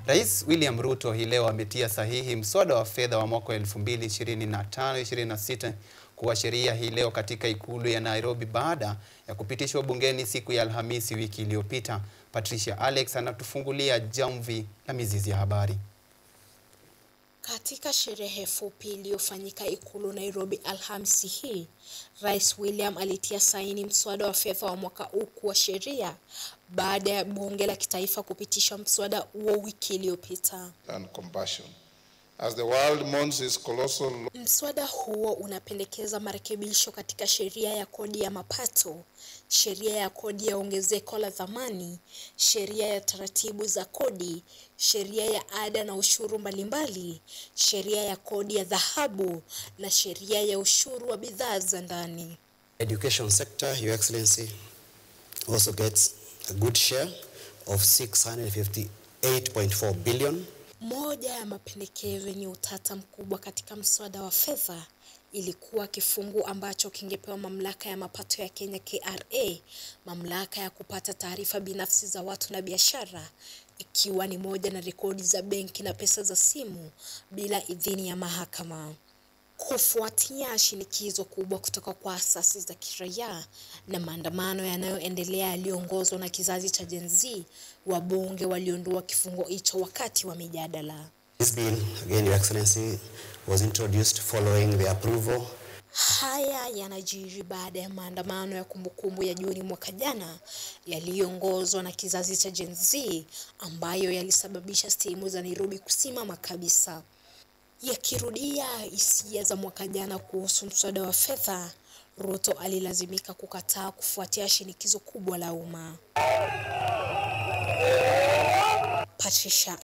Rais William Ruto hii leo ametia sahihi mswada wa fedha wa mwaka 2025-26 kuwa sheria hii leo katika ikulu ya Nairobi baada ya kupitishwa bungeni siku ya Alhamisi wiki iliyopita. Patricia Alex anatufungulia jamvi la mizizi ya habari. Katika sherehe fupi iliyofanyika ikulu Nairobi Alhamisi hii, Rais William alitia saini mswada wa fedha wa mwaka huu kuwa sheria baada ya bunge la kitaifa kupitisha mswada huo wiki iliyopita. As the world mourns its colossal... Mswada huo unapendekeza marekebisho katika sheria ya kodi ya mapato, sheria ya kodi ya ongezeko la thamani, sheria ya taratibu za kodi, sheria ya ada na ushuru mbalimbali, sheria ya kodi ya dhahabu na sheria ya ushuru wa bidhaa za ndani. Education sector, Your Excellency, also gets a good share of 658.4 billion. Moja ya mapendekezo yenye utata mkubwa katika mswada wa fedha ilikuwa kifungu ambacho kingepewa mamlaka ya mapato ya Kenya KRA, mamlaka ya kupata taarifa binafsi za watu na biashara, ikiwa ni moja na rekodi za benki na pesa za simu bila idhini ya mahakama. Kufuatia shinikizo kubwa kutoka kwa asasi za kiraia na maandamano yanayoendelea yaliyoongozwa na kizazi cha Gen Z, wabunge waliondoa kifungo hicho wakati wa mijadala. This bill, again, Your Excellency, was introduced following the approval. Haya yanajiri baada ya maandamano ya kumbukumbu ya Juni mwaka jana yaliyoongozwa na kizazi cha Gen Z ambayo yalisababisha sehemu za Nairobi kusimama kabisa. Yakirudia hisia za mwaka jana kuhusu mswada wa fedha, Ruto alilazimika kukataa kufuatia shinikizo kubwa la umma. Patricia